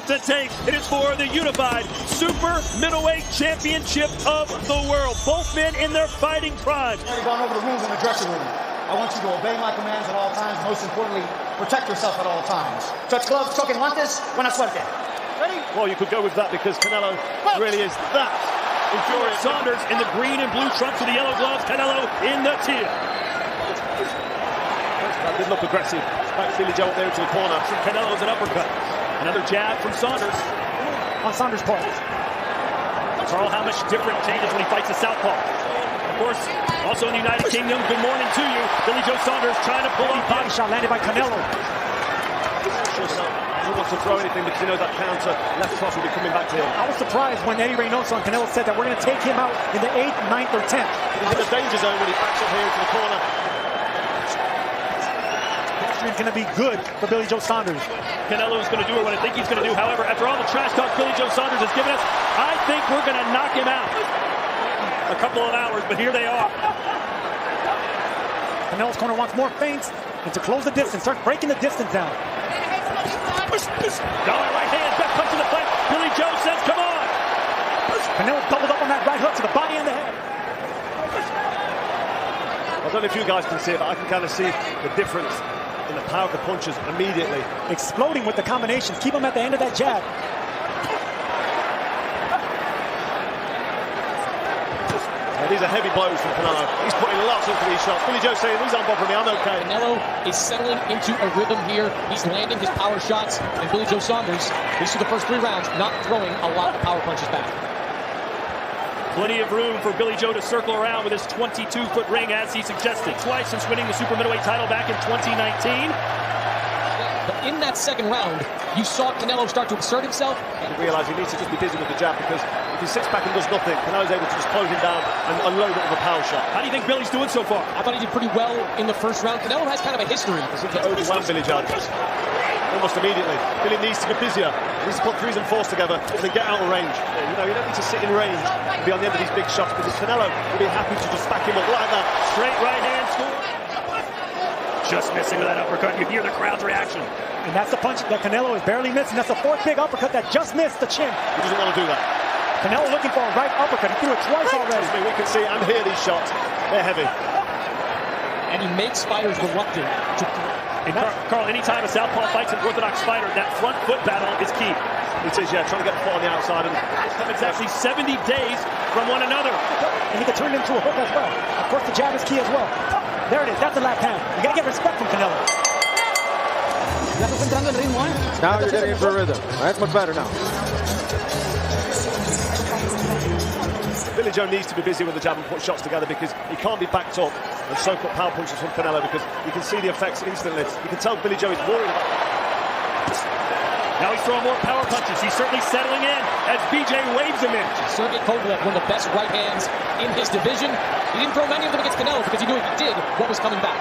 to take. It is for the unified super middleweight championship of the world. Both men in their fighting prime. You've gone over the rules in the dressing room. I want you to obey my commands at all times. Most importantly, protect yourself at all times. Touch gloves, choque guantes, buena suerte. Ready? Well, you could go with that because Canelo really is that infuriating. Saunders in the green and blue trunks with the yellow gloves. Canelo in the teal. That did look aggressive. Back Billy Joe up there into the corner. From Canelo's an uppercut. Another jab from Saunders. On Saunders' part. Carl, how much different changes when he fights a southpaw? Of course, also in the United Kingdom, good morning to you. Billy Joe Saunders trying to pull up. Body shot landed by Canelo. Sure, so he wants to throw anything because he knows that counter left cross will be coming back to him. I was surprised when Eddie Reynoso and Canelo said that we're going to take him out in the 8th, 9th, or 10th. He's in the danger zone when he backs up here into the corner. It's going to be good for Billy Joe Saunders. Canelo's going to do what I think he's going to do. However, after all the trash talk Billy Joe Saunders has given us, I think we're going to knock him out. A couple of hours, but here they are. Canelo's corner wants more feints and to close the distance, start breaking the distance down. Dollar right hand, back punch in the fight. Billy Joe says, come on. Canelo doubled up on that right hook to the body and the head. I don't know if you guys can see it, but I can kind of see the difference in the power of the punches immediately. Exploding with the combinations. Keep him at the end of that jab. These are heavy blows from Canelo. He's putting lots into these shots. Billy Joe saying, these aren't bothering me, I'm okay. Canelo is settling into a rhythm here. He's landing his power shots. And Billy Joe Saunders, these are the first 3 rounds, not throwing a lot of power punches back. Plenty of room for Billy Joe to circle around with his 22-foot ring, as he suggested. Twice since winning the super middleweight title back in 2019. But in that second round, you saw Canelo start to exert himself. And realize he needs to just be busy with the jab because if he sits back and does nothing, Canelo's able to just close him down and unload it with a power shot. How do you think Billy's doing so far? I thought he did pretty well in the first round. Canelo has kind of a history. He seems to overwhelm Billy Joe almost immediately. Billy needs to be busier. He needs to put 3s and 4s together and then get out of range. You know, you don't need to sit in range and be on the end of these big shots because Canelo will be happy to just back him up like that. Straight right hand score. Just missing with that uppercut. You hear the crowd's reaction. And that's the punch that Canelo is barely missing. That's the 4th big uppercut that just missed the chin. He doesn't want to do that. Canelo looking for a right uppercut. He threw it twice already. We can see and hear these shots. They're heavy. And he makes fighters reluctant to... And Carl, anytime a southpaw fights an orthodox fighter, that front foot battle is key. It is, yeah, trying to get the foot on the outside. And it's actually 70 days from one another. And he can turn it into a hook as well. Of course, the jab is key as well. There it is. That's a left hand. You got to get respect from Canelo. Now you're getting into a rhythm. That's much better now. Billy Joe needs to be busy with the jab and put shots together because he can't be backed up and soak up power punches from Canelo because you can see the effects instantly. You can tell Billy Joe is worried about. Now he's throwing more power punches. He's certainly settling in as BJ waves him in. Sergey Kovalev, one of the best right hands in his division. He didn't throw many of them against Canelo because he knew if he did, what was coming back.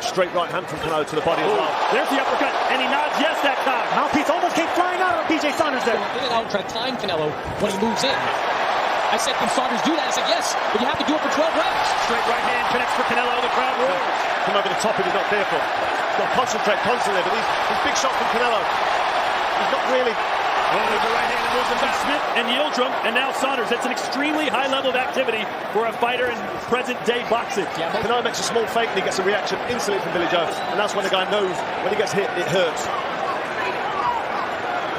Straight right hand from Canelo to the body as well. There's the uppercut, and he nods yes that time. Mouthpiece almost came flying out of BJ Saunders there. In and out and try to time Canelo when he moves in. I said, can Saunders do that? I said, yes, but you have to do it for 12 rounds. Straight right hand connects for Canelo. The crowd roars. Come over the top if he's not careful. He's got to concentrate constantly, but these big shots from Canelo, he's not really. Well, there's the right hand that moves him back. Smith and Yildirim, and now Saunders. That's an extremely high level of activity for a fighter in present-day boxing. Yeah, Canelo makes a small fake and he gets a reaction instantly from Billy Joe, and that's when the guy knows when he gets hit, it hurts.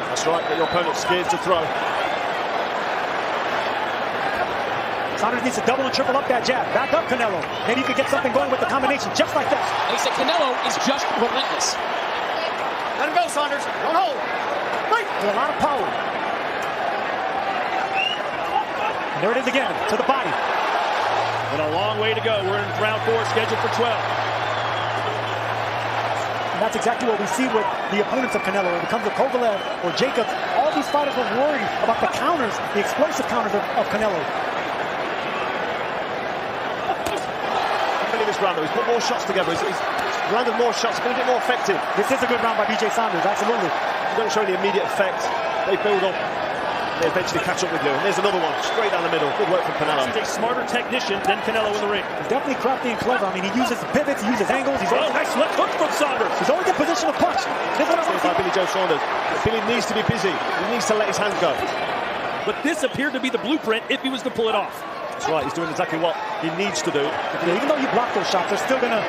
That's right, get your opponent scared to throw. Saunders needs to double and triple up that jab. Back up, Canelo. Maybe you could get something going with the combination just like that. And he said Canelo is just relentless. Let him go, Saunders. Don't hold. Right. With a lot of power. And there it is again, to the body. But a long way to go. We're in round 4, scheduled for 12. And that's exactly what we see with the opponents of Canelo. When it comes to Kovalev or Jacobs, all these fighters were worried about the counters, the explosive counters of Canelo. This round, he's put more shots together. He's landed more shots, been a bit more effective. This is a good round by BJ Saunders, absolutely. They don't show any immediate effect. They build up. They eventually catch up with you. And there's another one, straight down the middle. Good work from Canelo. He's a smarter technician than Canelo in the ring. He's definitely crafty and clever. I mean, he uses pivots, he uses angles. He's always, Nice left hook from Saunders. he's always in position to punch. By Billy Joe Saunders. Billy needs to be busy. He needs to let his hands go. But this appeared to be the blueprint if he was to pull it off. That's right. He's doing exactly what he needs to do. Even though you block those shots, they're still going to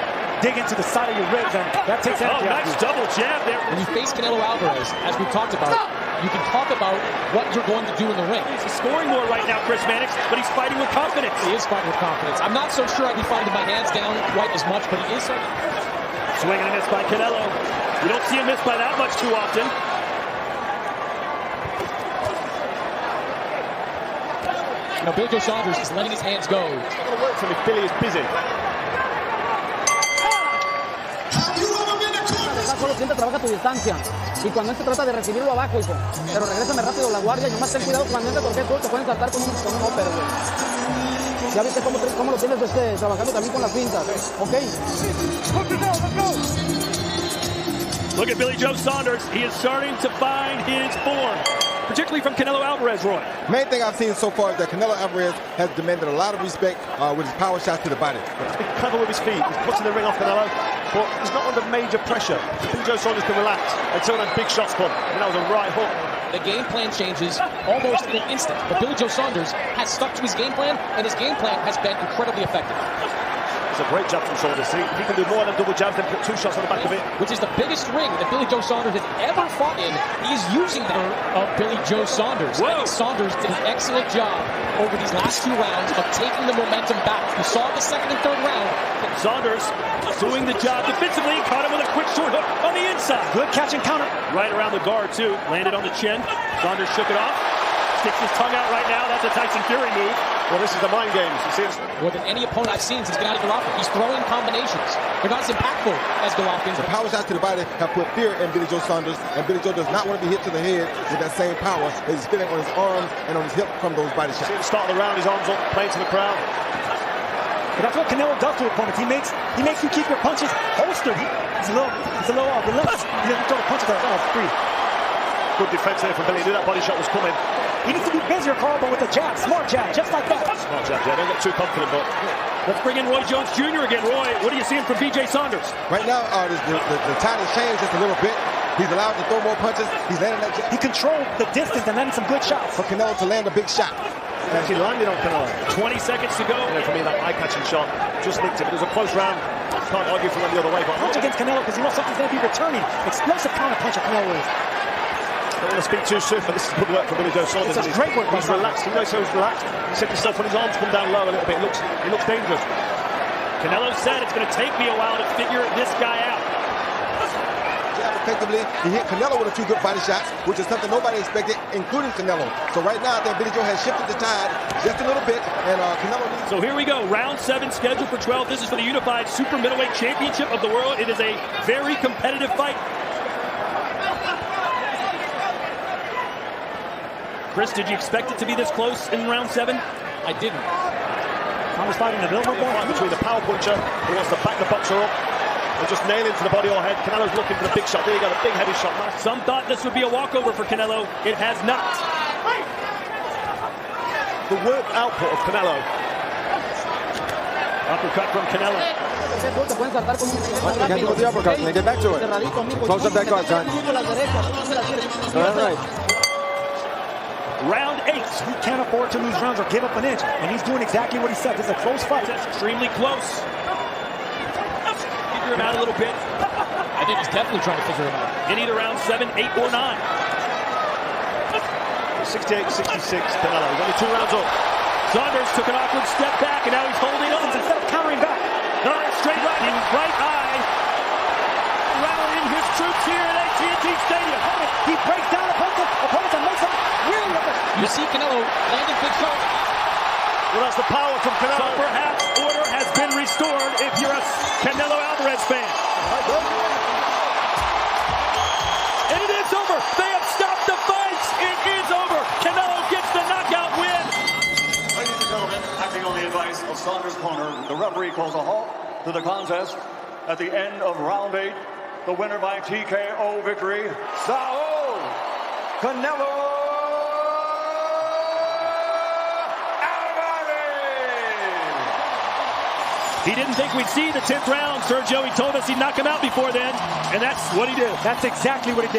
dig into the side of your ribs, and that takes energy out of Nice you. double jab there. When you face Canelo Alvarez, as we've talked about, you can talk about what you're going to do in the ring. He's scoring more right now, Chris Mannix, but he's fighting with confidence. He is fighting with confidence. I'm not so sure I'd be fighting with my hands down quite as much, but he is. Swing and a miss by Canelo. You don't see him miss by that much too often. Now, Billy Joe Saunders is letting his hands go. It's not going to work for him if Billy is busy. Solo siempre trabaja tu distancia. Y cuando él se trata de recibirlo abajo, hijo. Pero regrésame rápido la guardia y nomás ten cuidado cuando entres porque tú te pueden saltar con un ópero, güey. Ya viste cómo lo tienes trabajando también con las pintas. ¿Ok? Look at Billy Joe Saunders. He is starting to find his form, particularly from Canelo Alvarez, Roy. Main thing I've seen so far is that Canelo Alvarez has demanded a lot of respect with his power shots to the body. He's been clever with his feet. He's putting the ring off Canelo, but he's not under major pressure. Billy Joe Saunders can relax until those big shots come. And that was a right hook. The game plan changes almost in an instant. But Billy Joe Saunders has stuck to his game plan, and his game plan has been incredibly effective. It's a great jab from Saunders. See, if he can do more than double jabs, then put two shots on the back of it. Which is the biggest ring that Billy Joe Saunders has ever fought in. He is using the of Billy Joe Saunders. I think Saunders did an excellent job over these last two rounds of taking the momentum back. We saw the second and third round. Saunders doing the job defensively. Caught him with a quick short hook on the inside. Good catch and counter. Right around the guard, too. Landed on the chin. Saunders shook it off. Sticks his tongue out right now. That's a Tyson Fury move. Well, this is the mind games. You see, More than any opponent I've seen since Gennady Golovkin. He's throwing combinations. They're not as impactful as Golovkin's. The power shots to the body have put fear in Billy Joe Saunders, and Billy Joe does not want to be hit to the head with that same power that he's feeling on his arms and on his hip from those body shots. see at the start of the round, his arms up, playing to the crowd. But that's what Canelo does to opponents. He makes you keep your punches holstered. He's a little relentless. He doesn't throw the punches that are free. Good defense there from Billy. He knew that body shot was coming. He needs to be busier, Carl, but with a jab, smart jab, just like that. Smart jab, yeah. Don't get too confident, but Let's bring in Roy Jones Jr. again. Roy, what are you seeing from BJ Saunders? Right now, the tide has changed just a little bit. He's allowed to throw more punches. He's landing that jab. He controlled the distance and landed some good shots. For Canelo to land a big shot. he actually landed on Canelo. 20 seconds to go. You know, for me, that eye-catching shot just nicked it. It was a close round. Can't argue for him the other way. But Punch against Canelo because you know something's going to be returning. Explosive counter punch of Canelo is. don't want to speak too soon, but this is good work from Billy Joe Saunders. It's a great work. He's relaxed. He knows he's relaxed. He said to himself when his arms come down low a little bit, it looks dangerous. Canelo said it's going to take me a while to figure this guy out. Jab effectively. He hit Canelo with a few good body shots, which is something nobody expected, including Canelo. So right now, I think Billy Joe has shifted the tide just a little bit, and Canelo needs. So here we go, round 7 scheduled for 12. This is for the Unified Super Middleweight Championship of the world. It is a very competitive fight. Chris, did you expect it to be this close in round 7? I didn't. Saunders fighting a little more Between the power puncher who wants to back the boxer up and just nail into the body or head. Canelo's looking for the big shot. There you go, the big heavy shot. Some thought this would be a walkover for Canelo. It has not. The work output of Canelo. Uppercut from Canelo. Can't do the uppercut, man. Get back to it. Close up that guard, son. All right. Round 8. He can't afford to lose rounds or give up an inch. And he's doing exactly what he said. This is a close fight. It's extremely close. Figure him out a little bit. I think he's definitely trying to figure him out. In either round 7, 8, or 9. 68-66, Canelo. He's only 2 rounds up. Saunders took an awkward step back, and now he's holding on. Instead of countering back. Straight right in his right eye. Rallying his troops here at AT&T Stadium. He breaks down opponents and makes them really look. You see Canelo landing big shots. Well, that's the power from So Canelo. perhaps order has been restored if you're a Canelo Alvarez fan. And it is over. They have stopped the fight. It is over. Canelo gets the knockout win. Ladies and gentlemen, acting on the advice of Saunders' corner, the referee calls a halt to the contest at the end of round 8. The winner by TKO victory, Saul Canelo He didn't think we'd see the 10th round, Sergio. He told us he'd knock him out before then, and that's what he did. That's exactly what he did.